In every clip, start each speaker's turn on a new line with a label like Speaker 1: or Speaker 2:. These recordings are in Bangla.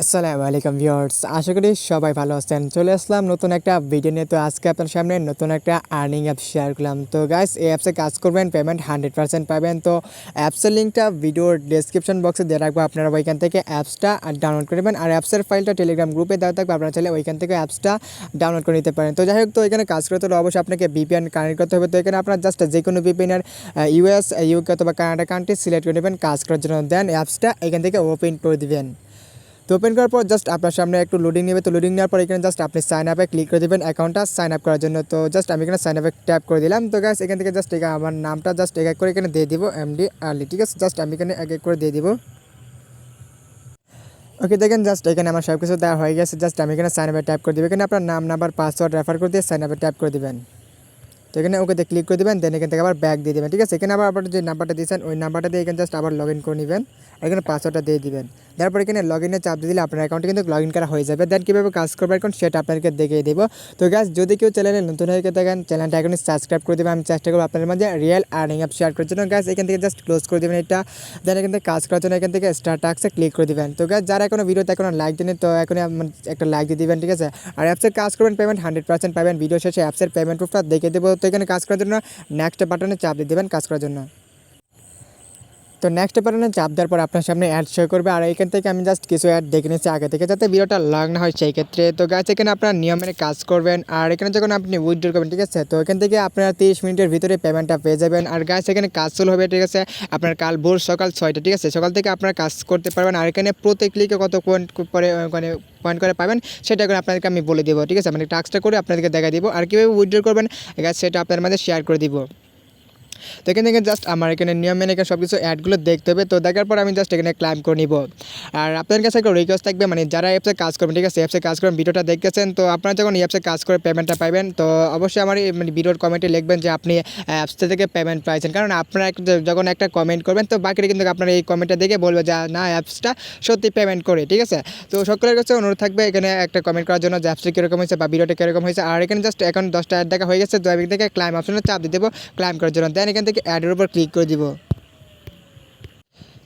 Speaker 1: আসসালামু আলাইকুম ভিউয়ার্স, আশা করি সবাই ভালো আছেন। চলে আসলাম নতুন একটা ভিডিও নিয়ে। তো আজকে আপনার সামনে নতুন একটা আর্নিং অ্যাপ শেয়ার করলাম। তো গাইস, এই অ্যাপসে কাজ করবেন, পেমেন্ট 100% পাবেন। তো অ্যাপসের লিঙ্কটা ভিডিওর ডেসক্রিপশন বক্সে দিয়ে রাখবো, আপনারা ওইখান থেকে অ্যাপসটা ডাউনলোড করে নেবেন। আর অ্যাপসের ফাইলটা টেলিগ্রাম গ্রুপে দেওয়া থাকবে, আপনারা চাইলে ওইখান থেকে অ্যাপসটা ডাউনলোড করে নিতে পারেন। তো যাই হোক, তো এখানে কাজ করতে হলে অবশ্যই আপনাকে ভিপিএন কানেক্ট করতে হবে। তো এখানে আপনার জাস্ট যে কোনো ভিপিএনের ইউএস, ইউকে অথবা কানাডা কান্ট্রি সিলেক্ট করে নেবেন কাজ করার জন্য। দেন অ্যাপসটা এখান থেকে ওপেন করে দিবেন। তো ওপেন করার পর জাস্ট আপনার সামনে একটু লোডিং নেবে। তো লোডিং নেওয়ার পর এখানে জাস্ট আপনি সাইন আপে ক্লিক করে দেবেন অ্যাকাউন্টটা সাইন আপ করার জন্য। তো জাস্ট আমি এখানে সাইন আপে ট্যাপ করে দিলাম। তো গাইস, এখান থেকে জাস্ট আমার নামটা জাস্ট এক এক করে এখানে দিয়ে দিব, এমডি আর্লি। ঠিক আছে, জাস্ট আমি এখানে এক এক করে দিয়ে দিব। ওকে, দেখেন জাস্ট এখানে আমার সব কিছু দেওয়া হয়ে গেছে। জাস্ট আমি এখানে সাইন আপে ট্যাপ করে দেবো। এখানে আপনার নাম, নাম্বার, পাসওয়ার্ড রেফার করে দিয়ে সাইন আপে ট্যাপ করে দেবেন। তো এখানে ওকেতে ক্লিক করে দেবেন। দেন এখান থেকে আবার ব্যাক দিয়ে দেবেন। ঠিক আছে, এখানে আবার আপনার যে নাম্বারটা দিয়েছেন ওই নাম্বারটা দিয়ে এখানে জাস্ট আবার লগ ইন করে নেবেন। এখানে পাসওয়ার্ডটা দিয়ে দিবেন। তারপর এখানে লগ ইনে চাপ দিয়ে দিলে আপনার অ্যাকাউন্টে কিন্তু লগ ইন করা হয়ে যাবে। দেন কীভাবে কাজ করবে এখন সেটা আপনাদেরকে দেখিয়ে দেবো। তো গাইস, যদি কেউ চ্যানেলে নতুন হয়ে থাকেন, চ্যানেলটা এখনই সাবস্ক্রাইব করে দেবেন। আমি চেষ্টা করবো আপনাদের মাঝে রিয়েল আর্নিং অ্যাপ শেয়ার করার জন্য। গাইস, এখান থেকে জাস্ট ক্লোজ করে দেবেন এটা। দেন এখান থেকে কাজ করার জন্য এখান থেকে স্টার্ট টাস্কে ক্লিক করে দেবেন। তো গাইস, যারা এখনো ভিডিওতে এখনো লাইক দেন, তো এখনই একটা লাইক দিয়ে দিবেন। ঠিক আছে, আর অ্যাপসের কাজ করবেন, পেমেন্ট 100% পাবেন। ভিডিও শেষে অ্যাপসের পেমেন্ট প্রুফটা দেখে দেবো। তো এখানে কাজ করার জন্য নেক্সট বাটনে চাপ দিয়ে দেবেন কাজ করার জন্য। তো নেক্সট বাটনে চাপ দেওয়ার পর আপনার সামনে অ্যাড শো করবে। আর এখান থেকে আমি জাস্ট কিছু অ্যাড দেখে নিচ্ছি আগে থেকে, যাতে ভিডিওটা লং না হয় সেই ক্ষেত্রে। তো গাইস, এখানে আপনার নিয়ম মেনে কাজ করবেন। আর এখানে যখন আপনি উইথড্র করবেন, ঠিক আছে, তো এখান থেকে আপনারা 30 মিনিটের ভিতরে পেমেন্টটা পেয়ে যাবেন। আর গাইস, এখানে কাজ শুরু হবে, ঠিক আছে, আপনার কাল ভোর সকাল 6টা। ঠিক আছে, সকাল থেকে আপনারা কাজ করতে পারবেন। আর এখানে প্রত্যেক ক্লিকে কত পয়েন্ট পরে মানে পয়েন্ট করে পাবেন সেটা করে আপনাদেরকে আমি বলে দেবো। ঠিক আছে, মানে টাস্কটা করে আপনাদেরকে দেখা দিব। আর কীভাবে উইথড্র করবেন গাইস সেটা আপনার মাঝে শেয়ার করে দিব। তো এখান থেকে জাস্ট আমার এখানে নিয়ম মেনে সব কিছু অ্যাডগুলো দেখতে হবে। তো দেখার পর আমি জাস্ট এখানে ক্লাইম করে নিব। আর আপনাদের কাছে একটা রিকোয়েস্ট থাকবে, মানে যারা অ্যাপসে কাজ করবেন, ঠিক আছে, অ্যাপসে কাজ করবেন, ভিডিওটা দেখতেছেন, তো আপনারা যখন অ্যাপসে কাজ করে পেমেন্টটা পাবেন, তো অবশ্যই আমার মানে ভিডিওর কমেন্টে লিখবেন যে আপনি অ্যাপস থেকে পেমেন্ট পাইছেন। কারণ আপনারা যখন একটা কমেন্ট করবেন, তো বাকিটা কিন্তু আপনারা এই কমেন্টটা দেখে বলবে যে না, অ্যাপসটা সত্যি পেমেন্ট করে। ঠিক আছে, তো সকলের কাছে অনুরোধ থাকবে এখানে একটা কমেন্ট করার জন্য যে অ্যাপসটা কীরকম হয়েছে বা ভিডিওটা কীরকম হয়েছে। আর এখানে জাস্ট এখন 10টা অ্যাড দেখা হয়ে গেছে। তো এখান থেকে ক্লাইম অপশনে চাপ দিয়ে দেবো ক্লাইম করার জন্য। দেন এখান থেকে অ্যাডের উপর ক্লিক করে দিব।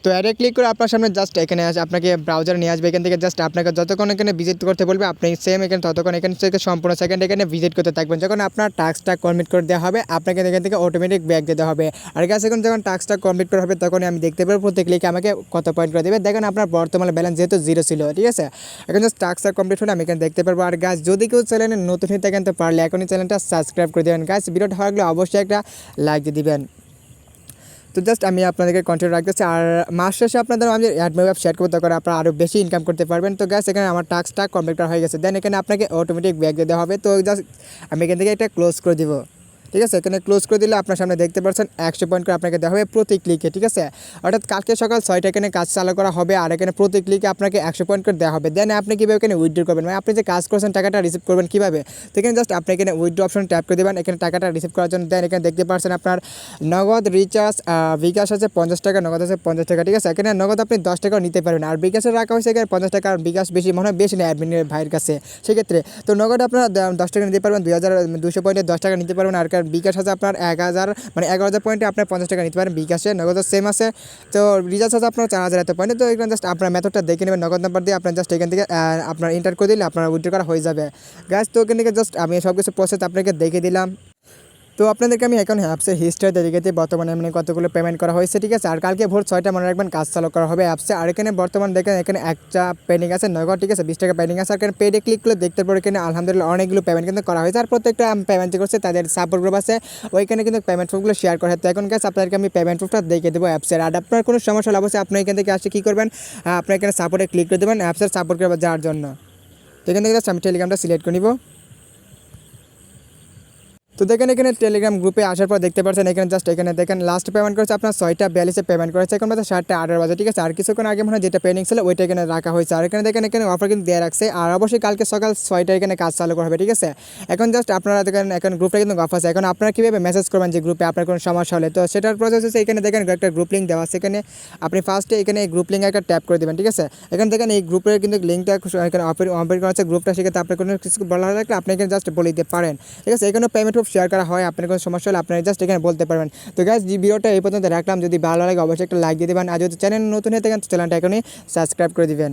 Speaker 1: তো অ্যাডে ক্লিক করে আপনার সামনে জাস্ট এখানে আপনাকে ব্রাউজারে নিয়ে আসবে। এখান থেকে জাস্ট আপনাকে যতক্ষণ এখানে ভিজিট করতে বলবে আপনি সেম এখানে ততক্ষণ এখান থেকে সম্পূর্ণ সেকেন্ড এখানে ভিজিট করতে থাকবেন। যখন আপনার টাস্কটা কমপ্লিট করে দেওয়া হবে, আপনাকে এখান থেকে অটোমেটিক ব্যাক দিতে হবে। আর গাছ এখন যখন টাস্কটা কমপ্লিট করা হবে, তখনই আমি দেখতে পাবো প্রত্যেক ক্লিকে আমাকে কত পয়েন্ট করে দেবে। দেখেন আপনার বর্তমানে ব্যালেন্স যেহেতু 0 ছিল। ঠিক আছে, এখন জাস্ট টাস্কটা কমপ্লিট হলে আমি এখানে দেখতে পারবো। আর গাছ, যদি কেউ চ্যানেলে নতুন হয়ে থাকেন, তো পারলে এখনই চ্যানেলটা সাবস্ক্রাইব করে দেবেন। গাছ, ভিডিওটা ভালো লাগলে অবশ্যই একটা লাইক দিয়ে দিবেন। তো জাস্ট আমি আপনাদেরকে কন্টিনিউ রাখতেছি। আর মাস শেষে আপনাদের আমি অ্যাডমি ওয়েব শেয়ার করতে করে আপনারা আরও বেশি ইনকাম করতে পারবেন। তো গ্যাস, এখানে আমার টাস্কটা কমপ্লিট করা হয়ে গেছে। দেন এখানে আপনাকে অটোমেটিক ব্যাক দিতে হবে। তো জাস্ট আমি এখান থেকে এটা ক্লোজ করে দিব। ঠিক আছে, এখানে ক্লোজ করে দিলে আপনার সামনে দেখতে পাচ্ছেন 100 পয়েন্ট করে আপনাকে দেওয়া হবে প্রতি ক্লিকে। ঠিক আছে, অর্থাৎ কালকে সকাল 6টা এখানে কাজ চালু করা হবে। আর এখানে প্রতি ক্লিকে আপনাকে 100 পয়েন্ট করে দেওয়া হবে। দেন আপনি কীভাবে এখানে উইথড্র করবেন, মানে আপনি যে কাজ করছেন টাকাটা রিসিভ করবেন কীভাবে। তো এখানে জাস্ট আপনি এখানে উইথড্র অপশন ট্যাপ করে দেবেন এখানে টাকাটা রিসিভ করার জন্য। দেন এখানে দেখতে পাচ্ছেন আপনার নগদ, রিচার্জ, বিকাশ আছে 50 টাকা, নগদ আছে 50 টাকা। ঠিক আছে, এখানে নগদ আপনি 10 টাকাও নিতে পারবেন। আর বিকাশে রাখা হয়েছে এখানে 50 টাকা। আর বিকাশ বেশি মনে হয় বেশি নেই অ্যাডমিনের ভাইয়ের কাছে সেক্ষেত্রে। তো নগদ আপনারা 10 টাকা নিতে পারবেন, 2200 পয়েন্টে 10 টাকা নিতে পারবেন। আর বিকাশ আছে আপনার 1000 মানে 11,000 পয়েন্টে আপনার 50 টাকা নিতে পারেন বিকাশে। নগদ সেম আছে। তো রিচার্জ আছে আপনার 4000 এত পয়েন্টে। তো এখানে জাস্ট আপনার মেথডটা দেখে নেবেন। নগদ নাম্বার দিয়ে আপনার জাস্ট এখান থেকে আপনার এন্টার করে দিলে আপনার উইথড্র করা হয়ে যাবে। গাইস, তো এখান থেকে জাস্ট আমি সব কিছু প্রসেস আপনাকে দেখে দিলাম। তো আপনাদেরকে আমি এখন অ্যাপসের হিস্ট্রিতে দেখেছি বর্তমানে এমনি কতগুলো পেমেন্ট করা হয়েছে। ঠিক আছে, আর কালকে ভোর 6টা মনে রাখবেন কাজ চালু করা হবে অ্যাপসে। আর এখানে বর্তমানে দেখেন এখানে একটা পেন্ডিং আছে নগদ। ঠিক আছে, 20 টাকা পেন্ডিং আছে। আর এখানে পেডে ক্লিক করলে দেখতে পারবো এখানে আলহামদুলিল্লাহ অনেকগুলো পেমেন্ট কিন্তু করা হয়েছে। আর প্রত্যেকটা পেমেন্ট করছে তাদের সাপোর্ট গ্রুপ আছে, ওইখানে কিন্তু পেমেন্ট প্রুফগুলো শেয়ার করা হয়। তো এখন গাইস, আপনাদেরকে আমি পেমেন্ট প্রুফটা দেখে দেবো অ্যাপসের। আর আপনার কোনো সমস্যা হলে অবশ্যই আপনি এখান থেকে আসে কী করবেন, আপনি এখানে সাপোর্টে ক্লিক করে দেবেন অ্যাপসের সাপোর্ট গ্রুপে যাওয়ার জন্য। তো এখান থেকে জাস্ট আমি টেলিগ্রামটা সিলেক্ট করে নিব। তো দেখেন এখানে টেলিগ্রাম গ্রুপে আসার পর দেখতে পাচ্ছেন এখানে জাস্ট এখানে দেখেন লাস্ট পেমেন্ট করেছে আপনার 6টা 42-এ পেমেন্ট করেছে। এখন বাজে 7টা 18 বাজে। ঠিক আছে, আর কিছুক্ষণ আগে মনে হয় যেটা পেন্ডিং ছিল ওইটা এখানে রাখা হয়েছে। আর এখানে দেখেন এখানে অফার কিন্তু দেওয়া রাখছে। আর অবশ্যই কালকে সকাল 6টায় এখানে কাজ চালু করা হবে। ঠিক আছে, এখন জাস্ট আপনারা দেখেন এখন গ্রুপটা কিন্তু অফ আছে। এখন আপনারা কীভাবে মেসেজ করবেন যে গ্রুপে আপনার কোনো সমস্যা হলে, তো সেটার প্রসেস হচ্ছে এখানে দেখেন একটা গ্রুপ লিঙ্ক দেওয়া আছে। এখানে আপনি ফার্স্টে এখানে এই গ্রুপ লিঙ্ক একটা ট্যাপ করে দেবেন। ঠিক আছে, এখানে দেখেন এই গ্রুপের কিন্তু লিঙ্কটা এখানে ওপেন করা আছে গ্রুপটা। সেক্ষেত্রে আপনার কোনো কিছু বলা থাকলে আপনি এখানে জাস্ট বলে দিতে পারেন। ঠিক আছে, এখানে পেমেন্ট প্রুফ শেয়ার করা হয়, আপনার কোনো সমস্যা হলে আপনারা জাস্ট এখানে বলতে পারবেন। তো গাইস, ভিডিওটা এই পর্যন্ত রাখলাম। যদি ভালো লাগে অবশ্যই একটা লাইক দিয়ে দেবেন। আর যদি চ্যানেল নতুন হয়ে থাকেন চ্যানেলটা এখনই সাবস্ক্রাইব করে দিবেন।